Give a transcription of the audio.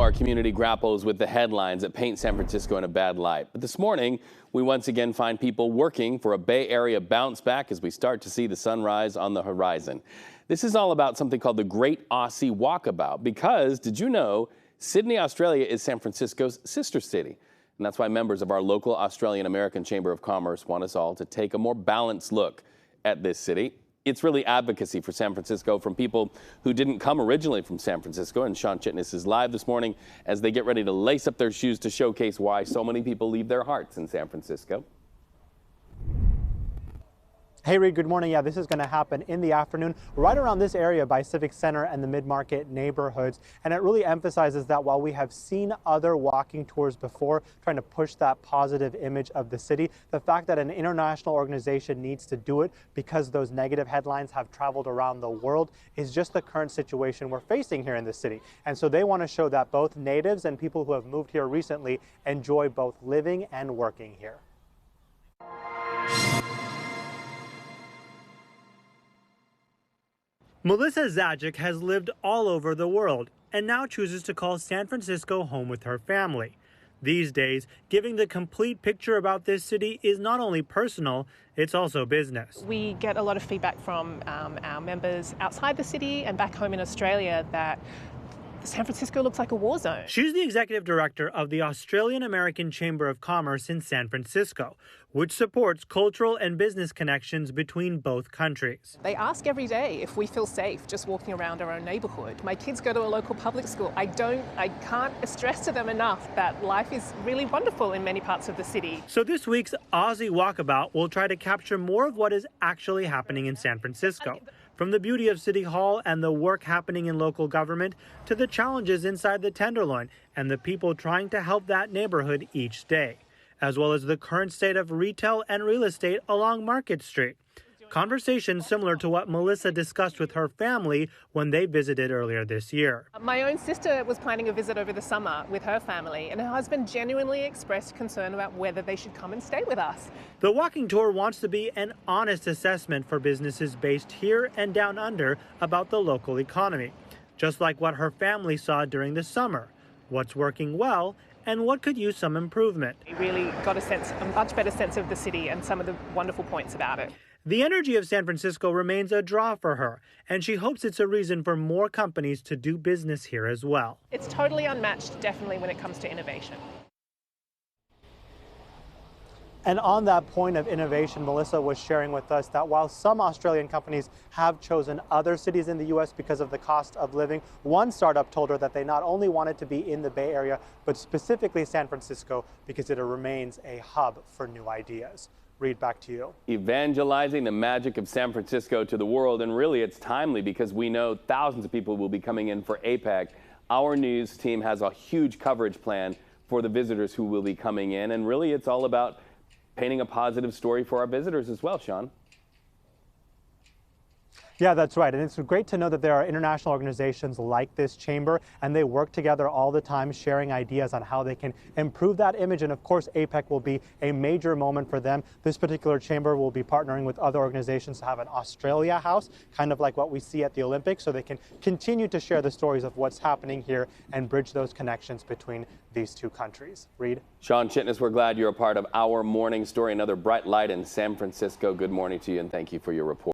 our community grapples with the headlines that paint San Francisco in a bad light. But this morning, we once again find people working for a Bay Area bounce back as we start to see the sunrise on the horizon. This is all about something called the Great Aussie Walkabout, because did you know Sydney, Australia is San Francisco's sister city? And that's why members of our local Australian American Chamber of Commerce want us all to take a more balanced look at this city. It's really advocacy for San Francisco from people who didn't come originally from San Francisco. And Shawn Chitnis is live this morning as they get ready to lace up their shoes to showcase why so many people leave their hearts in San Francisco. Hey Reed, good morning. Yeah, this is going to happen in the afternoon right around this area by Civic Center and the mid-market neighborhoods. And it really emphasizes that while we have seen other walking tours before trying to push that positive image of the city, the fact that an international organization needs to do it because those negative headlines have traveled around the world is just the current situation we're facing here in the city. And so they want to show that both natives and people who have moved here recently enjoy both living and working here. Melissa Zajic has lived all over the world and now chooses to call San Francisco home with her family. These days, giving the complete picture about this city is not only personal, it's also business. We get a lot of feedback from our members outside the city and back home in Australia that San Francisco looks like a war zone. She's the executive director of the Australian American Chamber of Commerce in San Francisco, which supports cultural and business connections between both countries. They ask every day if we feel safe just walking around our own neighborhood. My kids go to a local public school. I can't stress to them enough that life is really wonderful in many parts of the city. So this week's Aussie Walkabout will try to capture more of what is actually happening in San Francisco. From the beauty of City Hall and the work happening in local government to the challenges inside the Tenderloin and the people trying to help that neighborhood each day, as well as the current state of retail and real estate along Market Street. Conversations similar to what Melissa discussed with her family when they visited earlier this year. My own sister was planning a visit over the summer with her family, and her husband genuinely expressed concern about whether they should come and stay with us. The walking tour wants to be an honest assessment for businesses based here and down under about the local economy, just like what her family saw during the summer, what's working well, and what could use some improvement. We really got a much better sense of the city and some of the wonderful points about it. The energy of San Francisco remains a draw for her, and she hopes it's a reason for more companies to do business here as well. It's totally unmatched, definitely, when it comes to innovation. And on that point of innovation, Melissa was sharing with us that while some Australian companies have chosen other cities in the U.S. because of the cost of living, one startup told her that they not only wanted to be in the Bay Area, but specifically San Francisco because it remains a hub for new ideas. Reed, back to you. Evangelizing the magic of San Francisco to the world, and really it's timely because we know thousands of people will be coming in for APEC. Our news team has a huge coverage plan for the visitors who will be coming in, and really it's all about painting a positive story for our visitors as well, Shawn. Yeah, that's right. And it's great to know that there are international organizations like this chamber, and they work together all the time, sharing ideas on how they can improve that image. And of course, APEC will be a major moment for them. This particular chamber will be partnering with other organizations to have an Australia house, kind of like what we see at the Olympics, so they can continue to share the stories of what's happening here and bridge those connections between these two countries. Reed? Shawn Chitnis, we're glad you're a part of our morning story. Another bright light in San Francisco. Good morning to you, and thank you for your report.